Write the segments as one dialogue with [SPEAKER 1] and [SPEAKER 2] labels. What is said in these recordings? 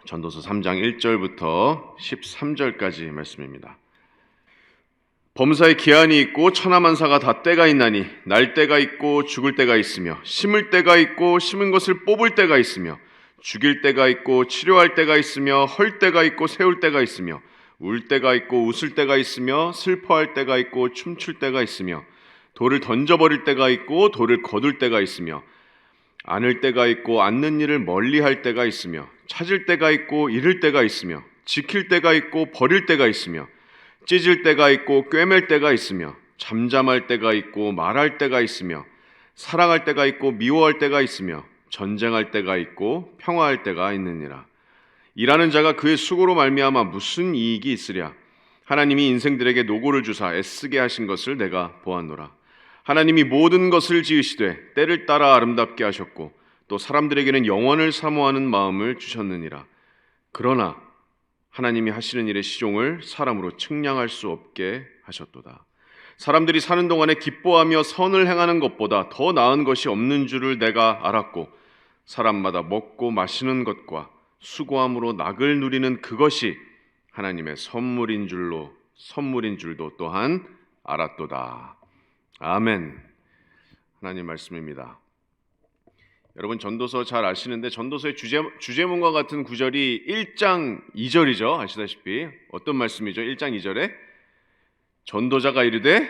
[SPEAKER 1] 전도서 3장 1절부터 13절까지 말씀입니다. 범사에 기한이 있고 천하만사가 다 때가 있나니 날 때가 있고 죽을 때가 있으며 심을 때가 있고 심은 것을 뽑을 때가 있으며 죽일 때가 있고 치료할 때가 있으며 헐 때가 있고 세울 때가 있으며 울 때가 있고 웃을 때가 있으며 슬퍼할 때가 있고 춤출 때가 있으며 돌을 던져버릴 때가 있고 돌을 거둘 때가 있으며 안을 때가 있고 않는 일을 멀리할 때가 있으며 찾을 때가 있고 잃을 때가 있으며 지킬 때가 있고 버릴 때가 있으며 찢을 때가 있고 꿰맬 때가 있으며 잠잠할 때가 있고 말할 때가 있으며 사랑할 때가 있고 미워할 때가 있으며 전쟁할 때가 있고 평화할 때가 있느니라. 일하는 자가 그의 수고로 말미암아 무슨 이익이 있으랴. 하나님이 인생들에게 노고를 주사 애쓰게 하신 것을 내가 보았노라. 하나님이 모든 것을 지으시되 때를 따라 아름답게 하셨고 또 사람들에게는 영원을 사모하는 마음을 주셨느니라. 그러나 하나님이 하시는 일의 시종을 사람으로 측량할 수 없게 하셨도다. 사람들이 사는 동안에 기뻐하며 선을 행하는 것보다 더 나은 것이 없는 줄을 내가 알았고 사람마다 먹고 마시는 것과 수고함으로 낙을 누리는 그것이 하나님의 선물인 줄도 또한 알았도다. 아멘. 하나님 말씀입니다. 여러분 전도서 잘 아시는데 전도서의 주제문과 같은 구절이 1장 2절이죠. 아시다시피 어떤 말씀이죠? 1장 2절에 전도자가 이르되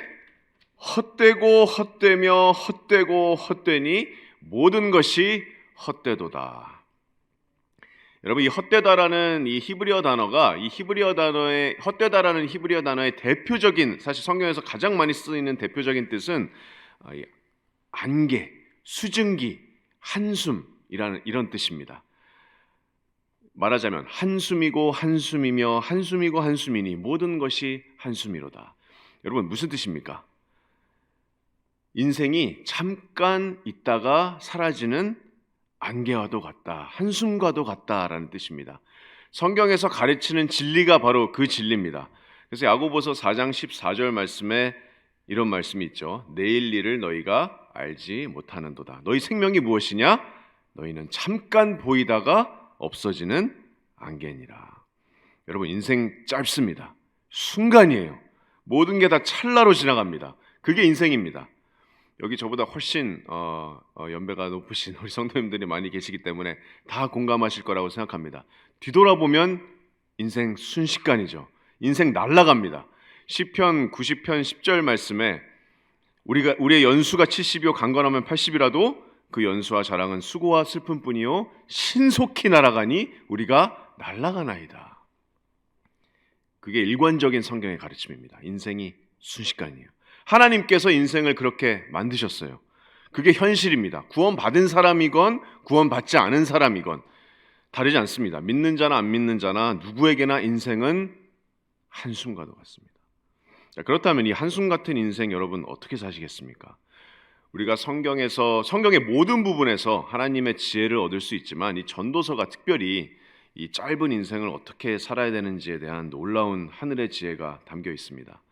[SPEAKER 1] 헛되고 헛되며 헛되고 헛되니 모든 것이 헛되도다. 여러분 이 헛되다라는 이 히브리어 단어가 헛되다라는 히브리어 단어의 대표적인, 사실 성경에서 가장 많이 쓰이는 대표적인 뜻은 안개, 수증기, 한숨이라는 이런 뜻입니다. 말하자면 한숨이고 한숨이며 한숨이고 한숨이니 모든 것이 한숨이로다. 여러분 무슨 뜻입니까? 인생이 잠깐 있다가 사라지는 안개와도 같다, 한숨과도 같다라는 뜻입니다. 성경에서 가르치는 진리가 바로 그 진리입니다. 그래서 야고보서 4장 14절 말씀에 이런 말씀이 있죠. 내일 일을 너희가 알지 못하는도다. 너희 생명이 무엇이냐? 너희는 잠깐 보이다가 없어지는 안개니라. 여러분 인생 짧습니다. 순간이에요. 모든 게 다 찰나로 지나갑니다. 그게 인생입니다. 여기 저보다 훨씬 연배가 높으신 우리 성도님들이 많이 계시기 때문에 다 공감하실 거라고 생각합니다. 뒤돌아보면 인생 순식간이죠. 인생 날아갑니다. 시편 90편 10절 말씀에 우리의 연수가 70이요 강건하면 80이라도 그 연수와 자랑은 수고와 슬픔뿐이요 신속히 날아가니 우리가 날아가나이다. 그게 일관적인 성경의 가르침입니다. 인생이 순식간이에요. 하나님께서 인생을 그렇게 만드셨어요. 그게 현실입니다. 구원받은 사람이건 구원받지 않은 사람이건 다르지 않습니다. 믿는 자나 안 믿는 자나 누구에게나 인생은 한숨과도 같습니다. 자, 그렇다면 이 한숨 같은 인생 여러분 어떻게 사시겠습니까? 우리가 성경의 모든 부분에서 하나님의 지혜를 얻을 수 있지만 이 전도서가 특별히 이 짧은 인생을 어떻게 살아야 되는지에 대한 놀라운 하늘의 지혜가 담겨 있습니다.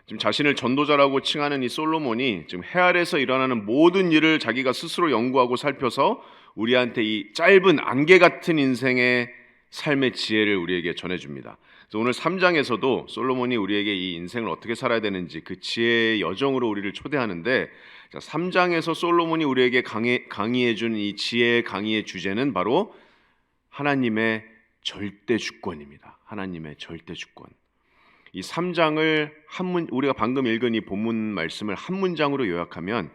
[SPEAKER 1] 지금 자신을 전도자라고 칭하는 이 솔로몬이 지금 해 아래에서 일어나는 모든 일을 자기가 스스로 연구하고 살펴서 우리한테 이 짧은 안개 같은 인생의 삶의 지혜를 우리에게 전해줍니다. 그래서 오늘 3장에서도 솔로몬이 우리에게 이 인생을 어떻게 살아야 되는지 그 지혜의 여정으로 우리를 초대하는데 3장에서 솔로몬이 우리에게 강의해준 이 지혜의 강의의 주제는 바로 하나님의 절대 주권입니다. 하나님의 절대 주권. 이 3장을 우리가 방금 읽은 이 본문 말씀을 한 문장으로 요약하면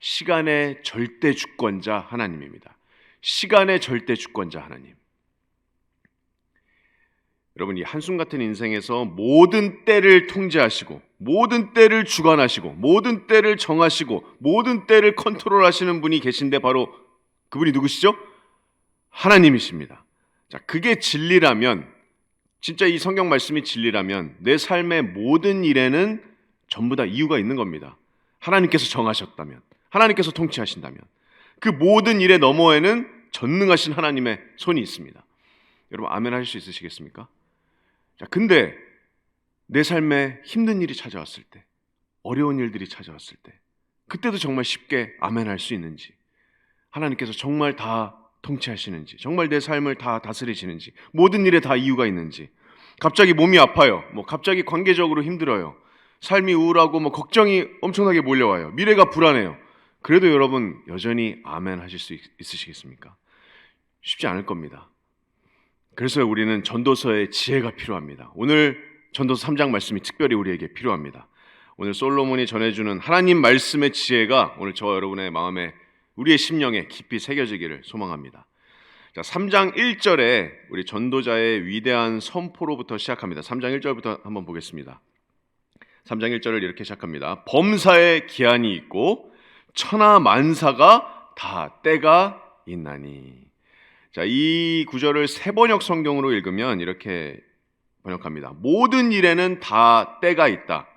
[SPEAKER 1] 시간의 절대 주권자 하나님입니다. 시간의 절대 주권자 하나님. 여러분 이 한숨 같은 인생에서 모든 때를 통제하시고 모든 때를 주관하시고 모든 때를 정하시고 모든 때를 컨트롤하시는 분이 계신데 바로 그분이 누구시죠? 하나님이십니다. 자, 그게 진리라면, 진짜 이 성경 말씀이 진리라면 내 삶의 모든 일에는 전부 다 이유가 있는 겁니다. 하나님께서 정하셨다면, 하나님께서 통치하신다면 그 모든 일의 너머에는 전능하신 하나님의 손이 있습니다. 여러분 아멘 하실 수 있으시겠습니까? 자, 근데 내 삶에 힘든 일이 찾아왔을 때, 어려운 일들이 찾아왔을 때 그때도 정말 쉽게 아멘 할 수 있는지, 하나님께서 정말 다 통치하시는지, 정말 내 삶을 다 다스리시는지, 모든 일에 다 이유가 있는지, 갑자기 몸이 아파요, 갑자기 관계적으로 힘들어요, 삶이 우울하고 걱정이 엄청나게 몰려와요, 미래가 불안해요. 그래도 여러분 여전히 아멘 하실 수 있으시겠습니까? 쉽지 않을 겁니다. 그래서 우리는 전도서의 지혜가 필요합니다. 오늘 전도서 3장 말씀이 특별히 우리에게 필요합니다. 오늘 솔로몬이 전해주는 하나님 말씀의 지혜가 오늘 저와 여러분의 마음에, 우리의 심령에 깊이 새겨지기를 소망합니다. 자, 3장 1절에 우리 전도자의 위대한 선포로부터 시작합니다. 3장 1절부터 한번 보겠습니다. 3장 1절을 이렇게 시작합니다. 범사에 기한이 있고 천하 만사가 다 때가 있나니. 자, 이 구절을 세번역 성경으로 읽으면 이렇게 번역합니다. 모든 일에는 다 때가 있다.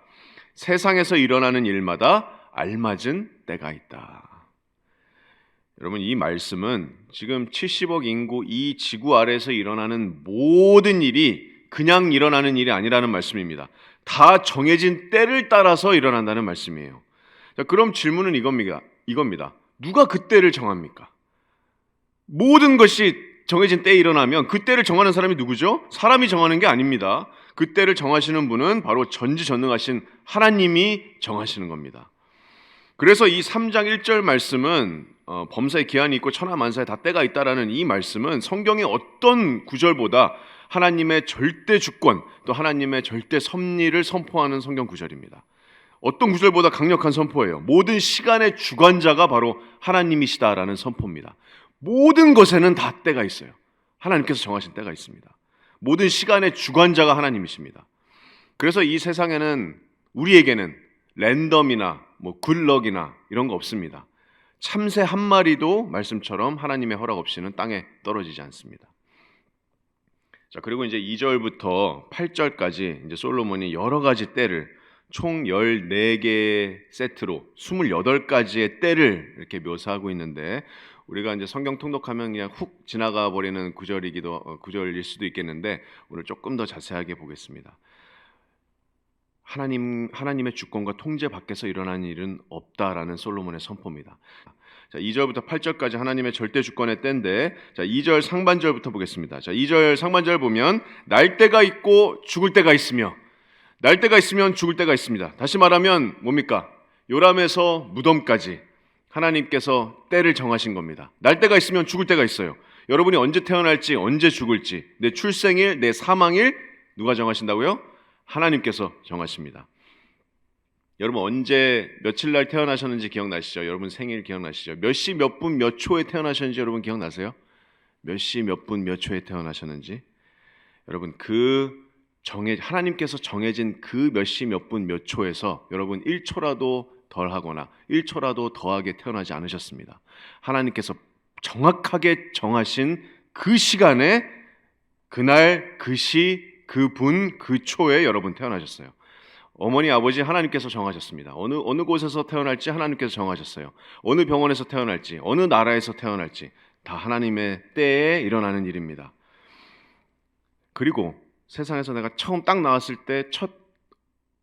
[SPEAKER 1] 세상에서 일어나는 일마다 알맞은 때가 있다. 여러분, 이 말씀은 지금 70억 인구 이 지구 아래에서 일어나는 모든 일이 그냥 일어나는 일이 아니라는 말씀입니다. 다 정해진 때를 따라서 일어난다는 말씀이에요. 자, 그럼 질문은 이겁니다. 누가 그 때를 정합니까? 모든 것이 정해진 때에 일어나면 그 때를 정하는 사람이 누구죠? 사람이 정하는 게 아닙니다. 그 때를 정하시는 분은 바로 전지전능하신 하나님이 정하시는 겁니다. 그래서 이 3장 1절 말씀은 범사에 기한이 있고 천하 만사에 다 때가 있다라는 이 말씀은 성경의 어떤 구절보다 하나님의 절대 주권, 또 하나님의 절대 섭리를 선포하는 성경 구절입니다. 어떤 구절보다 강력한 선포예요. 모든 시간의 주관자가 바로 하나님이시다라는 선포입니다. 모든 것에는 다 때가 있어요. 하나님께서 정하신 때가 있습니다. 모든 시간의 주관자가 하나님이십니다. 그래서 이 세상에는, 우리에게는 랜덤이나 굿럭이나 이런 거 없습니다. 참새 한 마리도 말씀처럼 하나님의 허락 없이는 땅에 떨어지지 않습니다. 자, 그리고 이제 2절부터 8절까지 이제 솔로몬이 여러 가지 때를 총 14개의 세트로 28가지의 때를 이렇게 묘사하고 있는데, 우리가 이제 성경 통독하면 그냥 훅 지나가 버리는 구절일 수도 있겠는데, 오늘 조금 더 자세하게 보겠습니다. 하나님의 주권과 통제 밖에서 일어나는 일은 없다라는 솔로몬의 선포입니다. 자, 2절부터 8절까지 하나님의 절대 주권의 때인데, 자, 2절 상반절부터 보겠습니다. 자, 2절 상반절 보면 날 때가 있고 죽을 때가 있으며, 날 때가 있으면 죽을 때가 있습니다. 다시 말하면 뭡니까? 요람에서 무덤까지 하나님께서 때를 정하신 겁니다. 날 때가 있으면 죽을 때가 있어요. 여러분이 언제 태어날지, 언제 죽을지, 내 출생일, 내 사망일 누가 정하신다고요? 하나님께서 정하십니다. 여러분 언제 며칠 날 태어나셨는지 기억나시죠? 여러분 생일 기억나시죠? 몇 시 몇 분 몇 초에 태어나셨는지 여러분 기억나세요? 몇 시 몇 분 몇 초에 태어나셨는지? 여러분 하나님께서 정해진 그 몇 시 몇 분 몇 초에서 여러분 1초라도 덜 하거나 1초라도 더하게 태어나지 않으셨습니다. 하나님께서 정확하게 정하신 그 시간에, 그날, 그 시, 그 분, 그 초에 여러분 태어나셨어요. 어머니, 아버지 하나님께서 정하셨습니다. 어느 곳에서 태어날지 하나님께서 정하셨어요. 어느 병원에서 태어날지, 어느 나라에서 태어날지 다 하나님의 때에 일어나는 일입니다. 그리고 세상에서 내가 처음 딱 나왔을 때 첫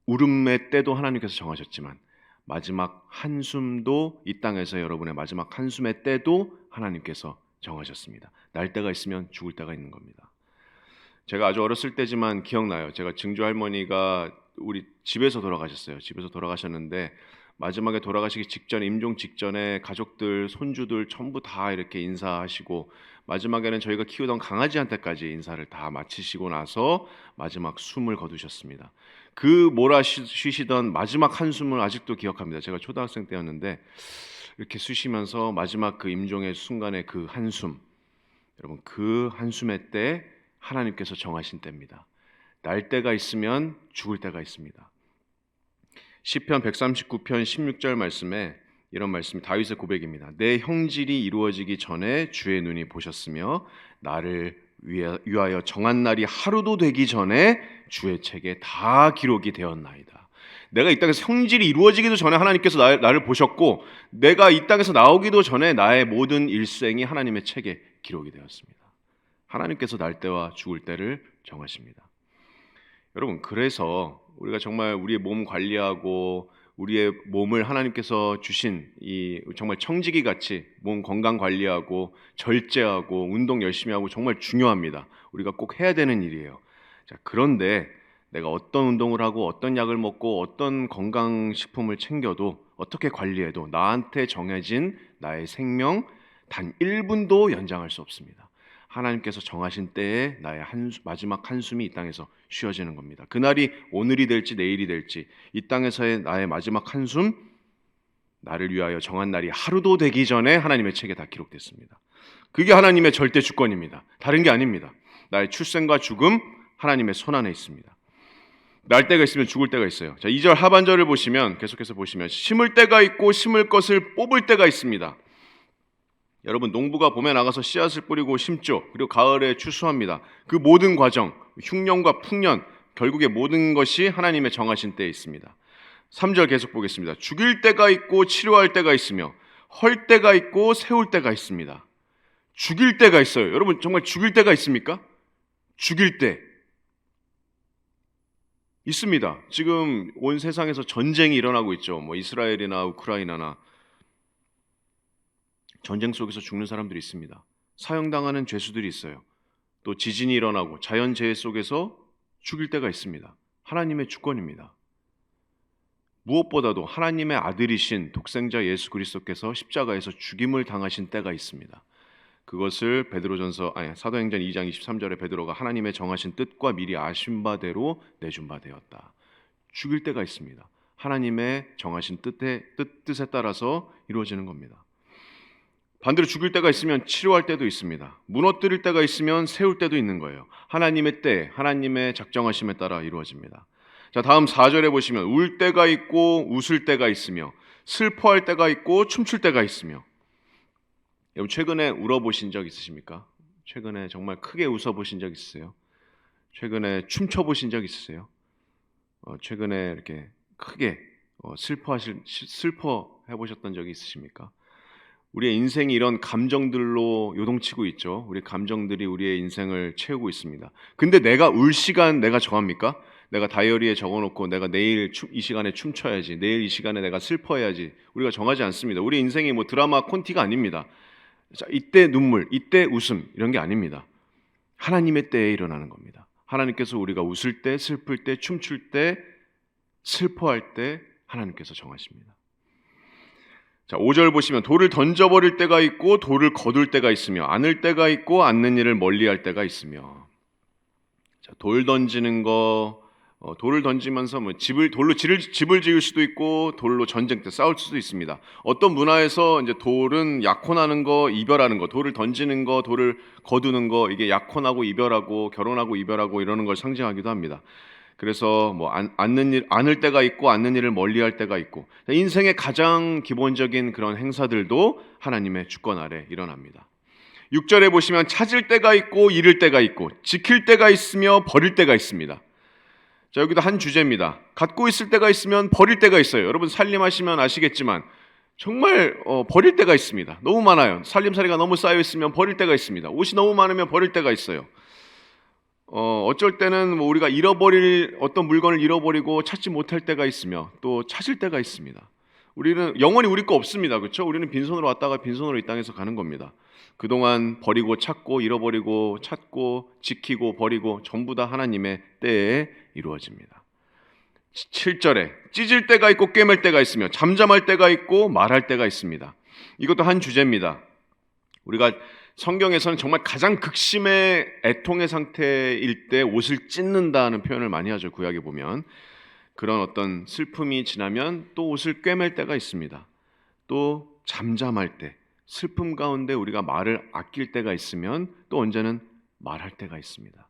[SPEAKER 1] 울음의 때도 하나님께서 정하셨지만, 마지막 한숨도, 이 땅에서 여러분의 마지막 한숨의 때도 하나님께서 정하셨습니다. 날 때가 있으면 죽을 때가 있는 겁니다. 제가 아주 어렸을 때지만 기억나요. 제가 증조 할머니가 우리 집에서 돌아가셨어요. 집에서 돌아가셨는데 마지막에 돌아가시기 직전, 임종 직전에 가족들, 손주들 전부 다 이렇게 인사하시고, 마지막에는 저희가 키우던 강아지한테까지 인사를 다 마치시고 나서 마지막 숨을 거두셨습니다. 그 몰아쉬시던 마지막 한숨을 아직도 기억합니다. 제가 초등학생 때였는데 이렇게 쉬시면서 마지막 그 임종의 순간의 그 한숨, 여러분 그 한숨의 때 하나님께서 정하신 때입니다. 날 때가 있으면 죽을 때가 있습니다. 시편 139편 16절 말씀에 이런 말씀이 다윗의 고백입니다. 내 형질이 이루어지기 전에 주의 눈이 보셨으며 나를 위하여 정한 날이 하루도 되기 전에 주의 책에 다 기록이 되었나이다. 내가 이 땅에서 형질이 이루어지기도 전에 하나님께서 나를 보셨고, 내가 이 땅에서 나오기도 전에 나의 모든 일생이 하나님의 책에 기록이 되었습니다. 하나님께서 날 때와 죽을 때를 정하십니다. 여러분, 그래서 우리가 정말 우리의 몸 관리하고 우리의 몸을 하나님께서 주신 이 정말 청지기 같이 몸 건강 관리하고 절제하고 운동 열심히 하고 정말 중요합니다. 우리가 꼭 해야 되는 일이에요. 자, 그런데 내가 어떤 운동을 하고 어떤 약을 먹고 어떤 건강식품을 챙겨도 어떻게 관리해도 나한테 정해진 나의 생명 단 1분도 연장할 수 없습니다. 하나님께서 정하신 때에 나의 마지막 한숨이 이 땅에서 쉬어지는 겁니다. 그날이 오늘이 될지 내일이 될지 이 땅에서의 나의 마지막 한숨, 나를 위하여 정한 날이 하루도 되기 전에 하나님의 책에 다 기록됐습니다. 그게 하나님의 절대 주권입니다. 다른 게 아닙니다. 나의 출생과 죽음 하나님의 손안에 있습니다. 날 때가 있으면 죽을 때가 있어요. 자, 2절 하반절을 보시면 계속해서 보시면 심을 때가 있고 심을 것을 뽑을 때가 있습니다. 여러분 농부가 봄에 나가서 씨앗을 뿌리고 심죠. 그리고 가을에 추수합니다. 그 모든 과정, 흉년과 풍년, 결국에 모든 것이 하나님의 정하신 때에 있습니다. 3절 계속 보겠습니다. 죽일 때가 있고 치료할 때가 있으며 헐 때가 있고 세울 때가 있습니다. 죽일 때가 있어요. 여러분 정말 죽일 때가 있습니까? 죽일 때 있습니다. 지금 온 세상에서 전쟁이 일어나고 있죠. 뭐 이스라엘이나 우크라이나나 전쟁 속에서 죽는 사람들이 있습니다. 사형당하는 죄수들이 있어요. 또 지진이 일어나고 자연재해 속에서 죽일 때가 있습니다. 하나님의 주권입니다. 무엇보다도 하나님의 아들이신 독생자 예수 그리스도께서 십자가에서 죽임을 당하신 때가 있습니다. 그것을 사도행전 2장 23절에 베드로가 하나님의 정하신 뜻과 미리 아신 바대로 내준 바 되었다. 죽일 때가 있습니다. 하나님의 정하신 뜻에 따라서 이루어지는 겁니다. 반대로 죽일 때가 있으면 치료할 때도 있습니다. 무너뜨릴 때가 있으면 세울 때도 있는 거예요. 하나님의 때, 하나님의 작정하심에 따라 이루어집니다. 자, 다음 4절에 보시면 울 때가 있고 웃을 때가 있으며 슬퍼할 때가 있고 춤출 때가 있으며. 여러분 최근에 울어보신 적 있으십니까? 최근에 정말 크게 웃어보신 적 있으세요? 최근에 춤춰보신 적 있으세요? 최근에 이렇게 크게 슬퍼해보셨던 적이 있으십니까? 우리의 인생이 이런 감정들로 요동치고 있죠. 우리 감정들이 우리의 인생을 채우고 있습니다. 근데 내가 울 시간 내가 정합니까? 내가 다이어리에 적어놓고 내가 내일 이 시간에 춤춰야지, 내일 이 시간에 내가 슬퍼해야지, 우리가 정하지 않습니다. 우리 인생이 뭐 드라마 콘티가 아닙니다. 자, 이때 눈물, 이때 웃음 이런 게 아닙니다. 하나님의 때에 일어나는 겁니다. 하나님께서 우리가 웃을 때, 슬플 때, 춤출 때, 슬퍼할 때 하나님께서 정하십니다. 자, 5절 보시면 돌을 던져버릴 때가 있고 돌을 거둘 때가 있으며 안을 때가 있고 안는 일을 멀리할 때가 있으며. 자, 돌 던지는 거, 돌을 던지면서 돌로 집을 지을 수도 있고 돌로 전쟁 때 싸울 수도 있습니다. 어떤 문화에서 이제 돌은 약혼하는 거, 이별하는 거, 돌을 던지는 거, 돌을 거두는 거, 이게 약혼하고 이별하고 결혼하고 이별하고 이러는 걸 상징하기도 합니다. 그래서 안을 때가 있고 안는 일을 멀리할 때가 있고 인생의 가장 기본적인 그런 행사들도 하나님의 주권 아래 일어납니다. 6절에 보시면 찾을 때가 있고 잃을 때가 있고 지킬 때가 있으며 버릴 때가 있습니다. 자, 여기도 한 주제입니다. 갖고 있을 때가 있으면 버릴 때가 있어요. 여러분 살림하시면 아시겠지만 정말 버릴 때가 있습니다. 너무 많아요. 살림살이가 너무 쌓여 있으면 버릴 때가 있습니다. 옷이 너무 많으면 버릴 때가 있어요. 어쩔 때는 우리가 잃어버릴 어떤 물건을 잃어버리고 찾지 못할 때가 있으며 또 찾을 때가 있습니다. 우리는 영원히 우리 거 없습니다. 그렇죠? 우리는 빈손으로 왔다가 빈손으로 이 땅에서 가는 겁니다. 그동안 버리고 찾고 잃어버리고 찾고 지키고 버리고 전부 다 하나님의 때에 이루어집니다. 7절에 찢을 때가 있고 꿰맬 때가 있으며 잠잠할 때가 있고 말할 때가 있습니다. 이것도 한 주제입니다. 우리가 성경에서는 정말 가장 극심의 애통의 상태일 때 옷을 찢는다는 표현을 많이 하죠. 구약에 보면 그런 어떤 슬픔이 지나면 또 옷을 꿰맬 때가 있습니다. 또 잠잠할 때 슬픔 가운데 우리가 말을 아낄 때가 있으면 또 언제는 말할 때가 있습니다.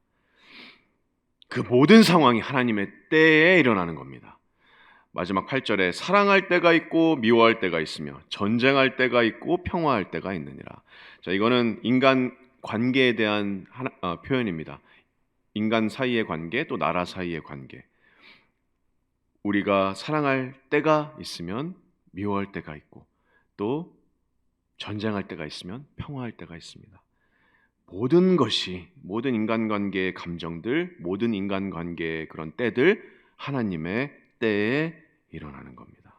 [SPEAKER 1] 그 모든 상황이 하나님의 때에 일어나는 겁니다. 마지막 8절에 사랑할 때가 있고 미워할 때가 있으며 전쟁할 때가 있고 평화할 때가 있느니라. 자, 이거는 인간 관계에 대한 표현입니다. 인간 사이의 관계, 또 나라 사이의 관계. 우리가 사랑할 때가 있으면 미워할 때가 있고 또 전쟁할 때가 있으면 평화할 때가 있습니다. 모든 것이, 모든 인간관계의 감정들, 모든 인간관계의 그런 때들 하나님의 때에 일어나는 겁니다.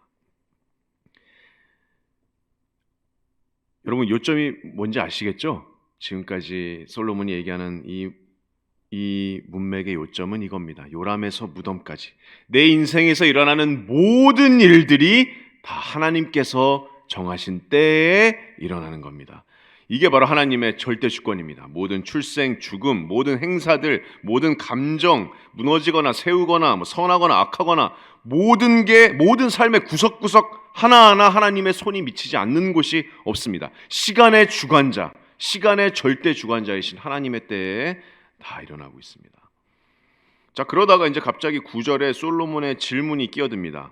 [SPEAKER 1] 여러분 요점이 뭔지 아시겠죠? 지금까지 솔로몬이 얘기하는 이 문맥의 요점은 이겁니다. 요람에서 무덤까지 내 인생에서 일어나는 모든 일들이 다 하나님께서 정하신 때에 일어나는 겁니다. 이게 바로 하나님의 절대 주권입니다. 모든 출생, 죽음, 모든 행사들, 모든 감정, 무너지거나 세우거나 선하거나 악하거나 모든 삶의 구석구석 하나하나 하나님의 손이 미치지 않는 곳이 없습니다. 시간의 주관자, 시간의 절대 주관자이신 하나님의 때에 다 일어나고 있습니다. 자, 그러다가 이제 갑자기 9절에 솔로몬의 질문이 끼어듭니다.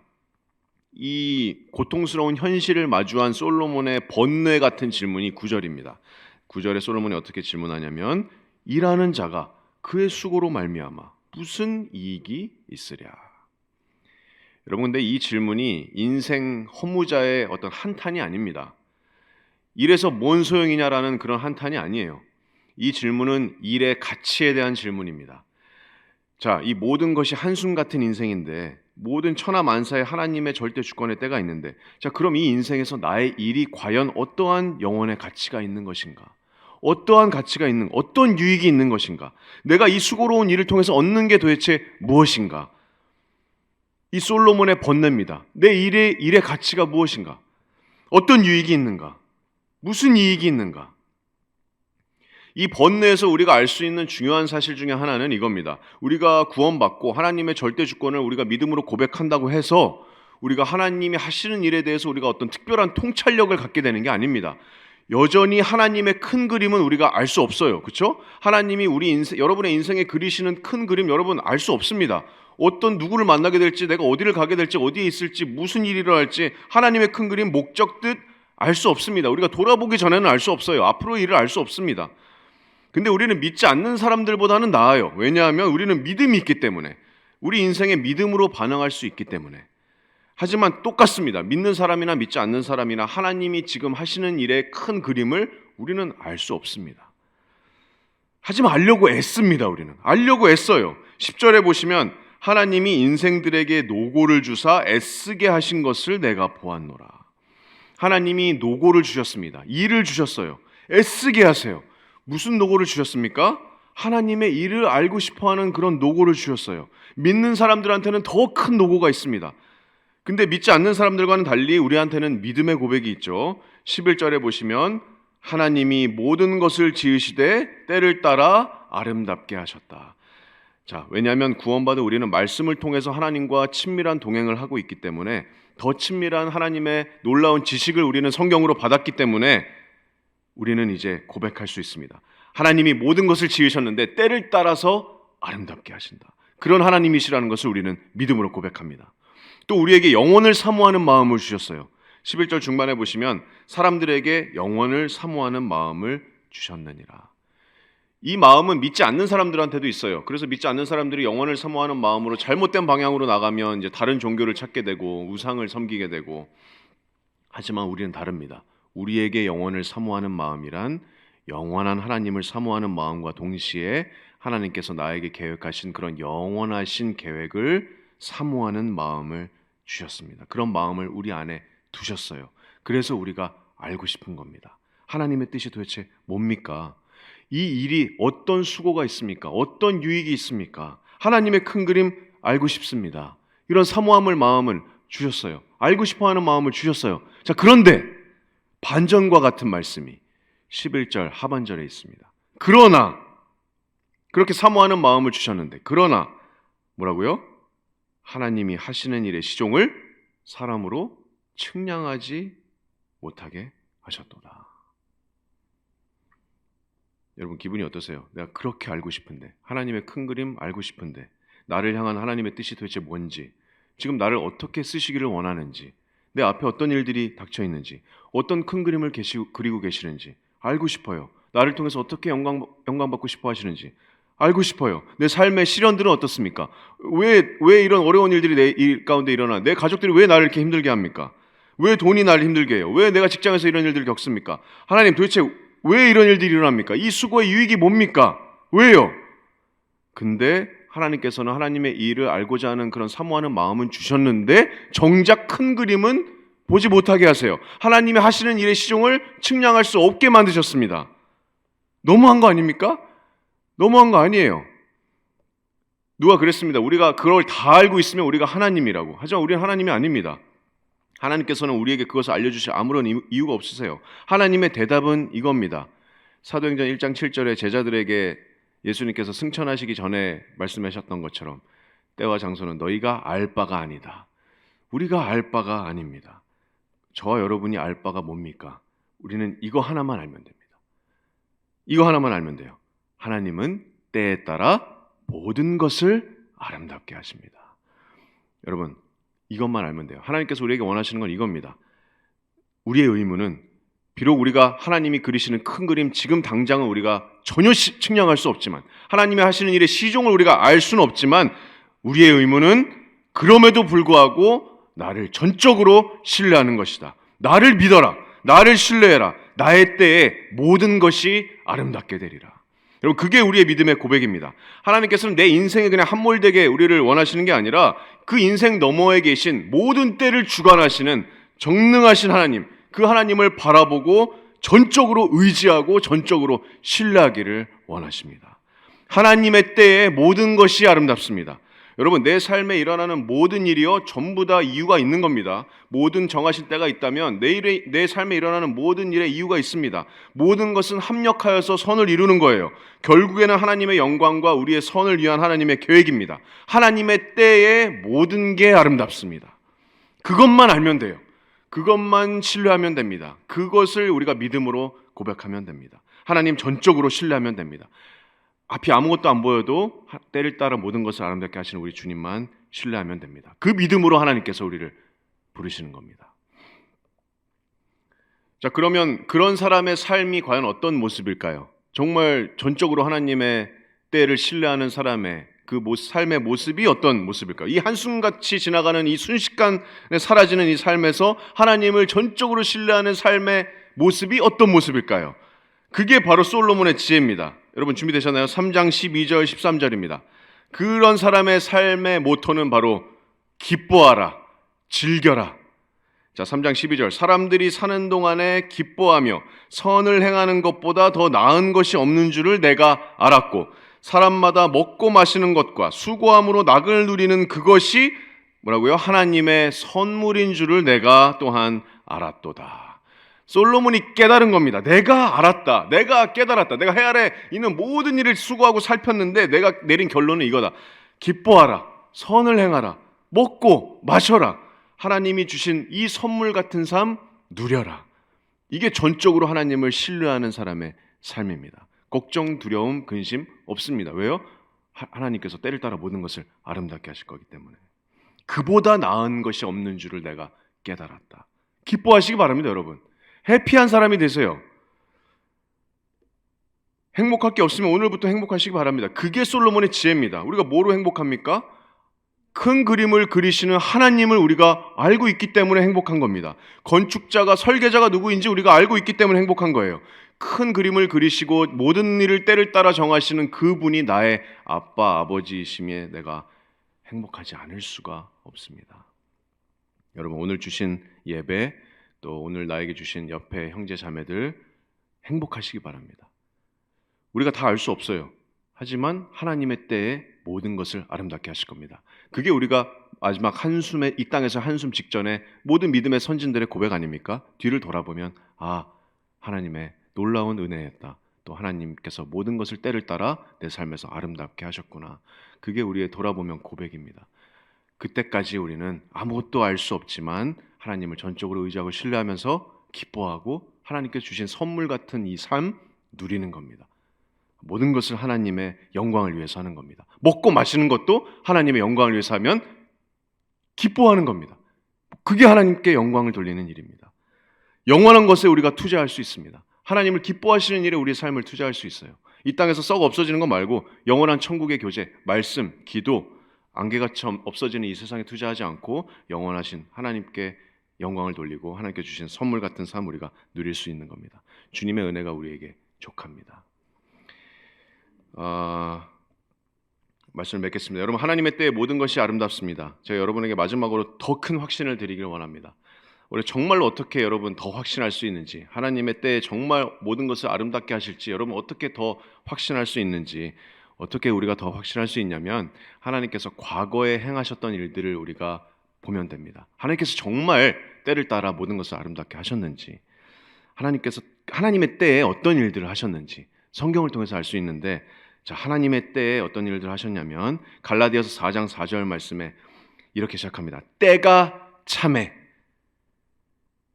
[SPEAKER 1] 이 고통스러운 현실을 마주한 솔로몬의 번뇌 같은 질문이 9절입니다. 9절에 솔로몬이 어떻게 질문하냐면 일하는 자가 그의 수고로 말미암아 무슨 이익이 있으랴. 여러분, 근데 이 질문이 인생 허무자의 어떤 한탄이 아닙니다. 일해서 뭔 소용이냐라는 그런 한탄이 아니에요. 이 질문은 일의 가치에 대한 질문입니다. 자, 이 모든 것이 한숨 같은 인생인데 모든 천하만사에 하나님의 절대 주권의 때가 있는데, 자, 그럼 이 인생에서 나의 일이 과연 어떠한 영혼의 가치가 있는 것인가? 어떠한 가치가 있는, 어떤 유익이 있는 것인가? 내가 이 수고로운 일을 통해서 얻는 게 도대체 무엇인가? 이 솔로몬의 번뇌입니다. 내 일의 가치가 무엇인가? 어떤 유익이 있는가? 무슨 이익이 있는가? 이 번뇌에서 우리가 알 수 있는 중요한 사실 중에 하나는 이겁니다. 우리가 구원받고 하나님의 절대 주권을 우리가 믿음으로 고백한다고 해서 우리가 하나님이 하시는 일에 대해서 우리가 어떤 특별한 통찰력을 갖게 되는 게 아닙니다. 여전히 하나님의 큰 그림은 우리가 알 수 없어요. 그렇죠? 하나님이 여러분의 인생에 그리시는 큰 그림 여러분 알 수 없습니다. 어떤 누구를 만나게 될지, 내가 어디를 가게 될지, 어디에 있을지, 무슨 일이 일어날지 하나님의 큰 그림, 목적 뜻 알 수 없습니다. 우리가 돌아보기 전에는 알 수 없어요. 앞으로의 일을 알 수 없습니다. 근데 우리는 믿지 않는 사람들보다는 나아요. 왜냐하면 우리는 믿음이 있기 때문에, 우리 인생에 믿음으로 반응할 수 있기 때문에. 하지만 똑같습니다. 믿는 사람이나 믿지 않는 사람이나 하나님이 지금 하시는 일의 큰 그림을 우리는 알 수 없습니다. 하지만 알려고 애씁니다. 우리는 알려고 애써요. 10절에 보시면 하나님이 인생들에게 노고를 주사 애쓰게 하신 것을 내가 보았노라. 하나님이 노고를 주셨습니다. 일을 주셨어요. 애쓰게 하세요. 무슨 노고를 주셨습니까? 하나님의 일을 알고 싶어하는 그런 노고를 주셨어요. 믿는 사람들한테는 더 큰 노고가 있습니다. 근데 믿지 않는 사람들과는 달리 우리한테는 믿음의 고백이 있죠. 11절에 보시면 하나님이 모든 것을 지으시되 때를 따라 아름답게 하셨다. 자, 왜냐하면 구원받은 우리는 말씀을 통해서 하나님과 친밀한 동행을 하고 있기 때문에, 더 친밀한 하나님의 놀라운 지식을 우리는 성경으로 받았기 때문에 우리는 이제 고백할 수 있습니다. 하나님이 모든 것을 지으셨는데 때를 따라서 아름답게 하신다. 그런 하나님이시라는 것을 우리는 믿음으로 고백합니다. 또 우리에게 영원을 사모하는 마음을 주셨어요. 11절 중반에 보시면 사람들에게 영원을 사모하는 마음을 주셨느니라. 이 마음은 믿지 않는 사람들한테도 있어요. 그래서 믿지 않는 사람들이 영원을 사모하는 마음으로 잘못된 방향으로 나가면 이제 다른 종교를 찾게 되고 우상을 섬기게 되고, 하지만 우리는 다릅니다. 우리에게 영원을 사모하는 마음이란 영원한 하나님을 사모하는 마음과 동시에 하나님께서 나에게 계획하신 그런 영원하신 계획을 사모하는 마음을 주셨습니다. 그런 마음을 우리 안에 두셨어요. 그래서 우리가 알고 싶은 겁니다. 하나님의 뜻이 도대체 뭡니까? 이 일이 어떤 수고가 있습니까? 어떤 유익이 있습니까? 하나님의 큰 그림 알고 싶습니다. 이런 사모함을 마음을 주셨어요. 알고 싶어하는 마음을 주셨어요. 자, 그런데 반전과 같은 말씀이 11절 하반절에 있습니다. 그러나, 그렇게 사모하는 마음을 주셨는데, 그러나 뭐라고요? 하나님이 하시는 일의 시종을 사람으로 측량하지 못하게 하셨도다. 여러분 기분이 어떠세요? 내가 그렇게 알고 싶은데, 하나님의 큰 그림 알고 싶은데, 나를 향한 하나님의 뜻이 도대체 뭔지, 지금 나를 어떻게 쓰시기를 원하는지, 내 앞에 어떤 일들이 닥쳐 있는지, 어떤 큰 그림을 그리고 계시는지 알고 싶어요. 나를 통해서 어떻게 영광받고 싶어 하시는지 알고 싶어요. 내 삶의 시련들은 어떻습니까? 왜 이런 어려운 일들이 내 일 가운데 일어나? 내 가족들이 왜 나를 이렇게 힘들게 합니까? 왜 돈이 나를 힘들게 해요? 왜 내가 직장에서 이런 일들을 겪습니까? 하나님 도대체 왜 이런 일들이 일어납니까? 이 수고의 유익이 뭡니까? 왜요? 근데 하나님께서는 하나님의 일을 알고자 하는 그런 사모하는 마음은 주셨는데 정작 큰 그림은 보지 못하게 하세요. 하나님이 하시는 일의 시종을 측량할 수 없게 만드셨습니다. 너무한 거 아닙니까? 너무한 거 아니에요. 누가 그랬습니다. 우리가 그걸 다 알고 있으면 우리가 하나님이라고. 하지만 우리는 하나님이 아닙니다. 하나님께서는 우리에게 그것을 알려주실 아무런 이유가 없으세요. 하나님의 대답은 이겁니다. 사도행전 1장 7절에 제자들에게 예수님께서 승천하시기 전에 말씀하셨던 것처럼 때와 장소는 너희가 알 바가 아니다. 우리가 알 바가 아닙니다. 저와 여러분이 알 바가 뭡니까? 우리는 이거 하나만 알면 됩니다. 이거 하나만 알면 돼요. 하나님은 때에 따라 모든 것을 아름답게 하십니다. 여러분, 이것만 알면 돼요. 하나님께서 우리에게 원하시는 건 이겁니다. 우리의 의무는 비록 우리가 하나님이 그리시는 큰 그림 지금 당장은 우리가 전혀 측량할 수 없지만, 하나님이 하시는 일의 시종을 우리가 알 수는 없지만, 우리의 의무는 그럼에도 불구하고 나를 전적으로 신뢰하는 것이다. 나를 믿어라. 나를 신뢰해라. 나의 때에 모든 것이 아름답게 되리라. 여러분, 그게 우리의 믿음의 고백입니다. 하나님께서는 내 인생에 그냥 함몰되게 우리를 원하시는 게 아니라 그 인생 너머에 계신 모든 때를 주관하시는 전능하신 하나님, 그 하나님을 바라보고 전적으로 의지하고 전적으로 신뢰하기를 원하십니다. 하나님의 때에 모든 것이 아름답습니다. 여러분, 내 삶에 일어나는 모든 일이요 전부 다 이유가 있는 겁니다. 모든 정하신 때가 있다면 내 삶에 일어나는 모든 일에 이유가 있습니다. 모든 것은 합력하여서 선을 이루는 거예요. 결국에는 하나님의 영광과 우리의 선을 위한 하나님의 계획입니다. 하나님의 때에 모든 게 아름답습니다. 그것만 알면 돼요. 그것만 신뢰하면 됩니다. 그것을 우리가 믿음으로 고백하면 됩니다. 하나님 전적으로 신뢰하면 됩니다. 앞이 아무것도 안 보여도 때를 따라 모든 것을 아름답게 하시는 우리 주님만 신뢰하면 됩니다. 그 믿음으로 하나님께서 우리를 부르시는 겁니다. 자, 그러면 그런 사람의 삶이 과연 어떤 모습일까요? 정말 전적으로 하나님의 때를 신뢰하는 사람의 그 삶의 모습이 어떤 모습일까요? 이 한숨같이 지나가는 이 순식간에 사라지는 이 삶에서 하나님을 전적으로 신뢰하는 삶의 모습이 어떤 모습일까요? 그게 바로 솔로몬의 지혜입니다. 여러분 준비되셨나요? 3장 12절 13절입니다. 그런 사람의 삶의 모토는 바로 기뻐하라, 즐겨라. 자, 3장 12절. 사람들이 사는 동안에 기뻐하며 선을 행하는 것보다 더 나은 것이 없는 줄을 내가 알았고, 사람마다 먹고 마시는 것과 수고함으로 낙을 누리는 그것이 뭐라고요? 하나님의 선물인 줄을 내가 또한 알았도다. 솔로몬이 깨달은 겁니다. 내가 알았다. 내가 깨달았다. 내가 해 아래 있는 모든 일을 수고하고 살폈는데 내가 내린 결론은 이거다. 기뻐하라. 선을 행하라. 먹고 마셔라. 하나님이 주신 이 선물 같은 삶 누려라. 이게 전적으로 하나님을 신뢰하는 사람의 삶입니다. 걱정, 두려움, 근심 없습니다. 왜요? 하나님께서 때를 따라 모든 것을 아름답게 하실 거기 때문에. 그보다 나은 것이 없는 줄을 내가 깨달았다. 기뻐하시기 바랍니다, 여러분. 해피한 사람이 되세요. 행복할 게 없으면 오늘부터 행복하시기 바랍니다. 그게 솔로몬의 지혜입니다. 우리가 뭐로 행복합니까? 큰 그림을 그리시는 하나님을 우리가 알고 있기 때문에 행복한 겁니다. 건축자가, 설계자가 누구인지 우리가 알고 있기 때문에 행복한 거예요. 큰 그림을 그리시고 모든 일을 때를 따라 정하시는 그분이 나의 아빠, 아버지이심에 내가 행복하지 않을 수가 없습니다. 여러분, 오늘 주신 예배, 또 오늘 나에게 주신 옆에 형제 자매들 행복하시기 바랍니다. 우리가 다 알 수 없어요. 하지만 하나님의 때에 모든 것을 아름답게 하실 겁니다. 그게 우리가 마지막 한숨에, 이 땅에서 한숨 직전에 모든 믿음의 선진들의 고백 아닙니까? 뒤를 돌아보면 하나님의 놀라운 은혜였다. 또 하나님께서 모든 것을 때를 따라 내 삶에서 아름답게 하셨구나. 그게 우리의 돌아보면 고백입니다. 그때까지 우리는 아무것도 알 수 없지만 하나님을 전적으로 의지하고 신뢰하면서 기뻐하고 하나님께서 주신 선물 같은 이 삶 누리는 겁니다. 모든 것을 하나님의 영광을 위해서 하는 겁니다. 먹고 마시는 것도 하나님의 영광을 위해서 하면 기뻐하는 겁니다. 그게 하나님께 영광을 돌리는 일입니다. 영원한 것에 우리가 투자할 수 있습니다. 하나님을 기뻐하시는 일에 우리의 삶을 투자할 수 있어요. 이 땅에서 썩어 없어지는 것 말고 영원한 천국의 교제, 말씀, 기도, 안개같이 없어지는 이 세상에 투자하지 않고 영원하신 하나님께 영광을 돌리고 하나님께 주신 선물 같은 삶 우리가 누릴 수 있는 겁니다. 주님의 은혜가 우리에게 족합니다. 말씀을 맺겠습니다. 여러분, 하나님의 때에 모든 것이 아름답습니다. 제가 여러분에게 마지막으로 더 큰 확신을 드리길 원합니다. 우리 정말로 어떻게 여러분 더 확신할 수 있는지, 하나님의 때에 정말 모든 것을 아름답게 하실지 여러분 어떻게 더 확신할 수 있는지, 어떻게 우리가 더 확신할 수 있냐면 하나님께서 과거에 행하셨던 일들을 우리가 보면 됩니다. 하나님께서 정말 때를 따라 모든 것을 아름답게 하셨는지, 하나님께서 하나님의 때에 어떤 일들을 하셨는지 성경을 통해서 알 수 있는데, 자, 하나님의 때에 어떤 일들을 하셨냐면 갈라디아서 4장 4절 말씀에 이렇게 시작합니다. 때가 참에,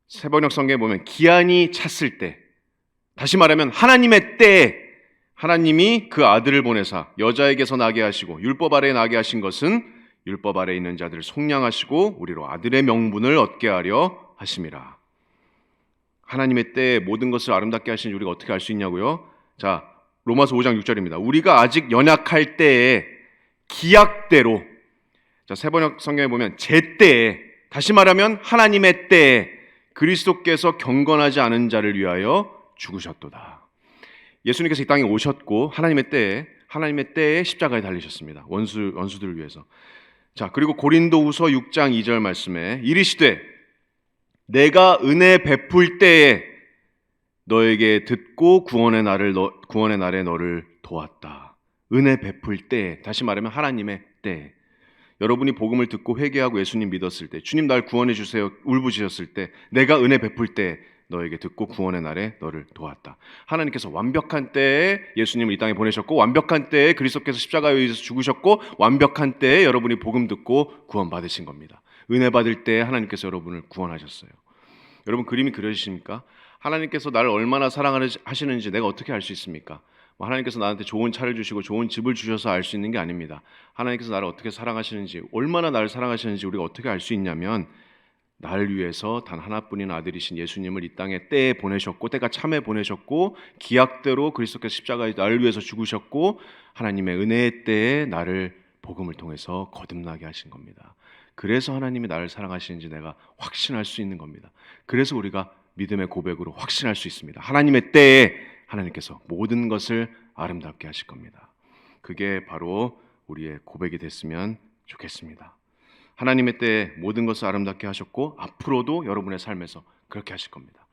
[SPEAKER 1] 새번역 성경에 보면 기한이 찼을 때, 다시 말하면 하나님의 때에 하나님이 그 아들을 보내사 여자에게서 나게 하시고 율법 아래에 나게 하신 것은 율법 아래에 있는 자들을 속량하시고 우리로 아들의 명분을 얻게 하려 하심이라. 하나님의 때에 모든 것을 아름답게 하시는지 우리가 어떻게 알 수 있냐고요? 자, 로마서 5장 6절입니다. 우리가 아직 연약할 때에 기약대로, 자, 새번역 성경에 보면 제때에, 다시 말하면 하나님의 때에 그리스도께서 경건하지 않은 자를 위하여 죽으셨도다. 예수님께서 이 땅에 오셨고 하나님의 때에 십자가에 달리셨습니다. 원수들을 위해서. 자, 그리고 고린도후서 6장 2절 말씀에 이르시되 내가 은혜 베풀 때에 너에게 듣고 구원의 날에 너를 도왔다. 은혜 베풀 때에, 다시 말하면 하나님의 때에. 여러분이 복음을 듣고 회개하고 예수님 믿었을 때, 주님 날 구원해 주세요 울부짖었을 때, 내가 은혜 베풀 때 너에게 듣고 구원의 날에 너를 도왔다. 하나님께서 완벽한 때에 예수님을 이 땅에 보내셨고, 완벽한 때에 그리스도께서 십자가에 의해서 죽으셨고, 완벽한 때에 여러분이 복음 듣고 구원 받으신 겁니다. 은혜 받을 때에 하나님께서 여러분을 구원하셨어요. 여러분, 그림이 그려지십니까? 하나님께서 나를 얼마나 사랑하시는지 내가 어떻게 알 수 있습니까? 하나님께서 나한테 좋은 차를 주시고 좋은 집을 주셔서 알 수 있는 게 아닙니다. 하나님께서 나를 어떻게 사랑하시는지, 얼마나 나를 사랑하시는지 우리가 어떻게 알 수 있냐면, 나를 위해서 단 하나뿐인 아들이신 예수님을 이 땅에 때에 보내셨고, 때가 참에 보내셨고, 기약대로 그리스도께서 십자가에 나를 위해서 죽으셨고, 하나님의 은혜의 때에 나를 복음을 통해서 거듭나게 하신 겁니다. 그래서 하나님이 나를 사랑하시는지 내가 확신할 수 있는 겁니다. 그래서 우리가 믿음의 고백으로 확신할 수 있습니다. 하나님의 때에 하나님께서 모든 것을 아름답게 하실 겁니다. 그게 바로 우리의 고백이 됐으면 좋겠습니다. 하나님의 때에 모든 것을 아름답게 하셨고 앞으로도 여러분의 삶에서 그렇게 하실 겁니다.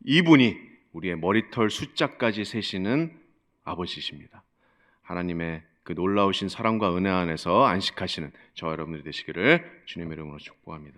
[SPEAKER 1] 이분이 우리의 머리털 숫자까지 세시는 아버지십니다. 하나님의 그 놀라우신 사랑과 은혜 안에서 안식하시는 저와 여러분들이 되시기를 주님의 이름으로 축복합니다.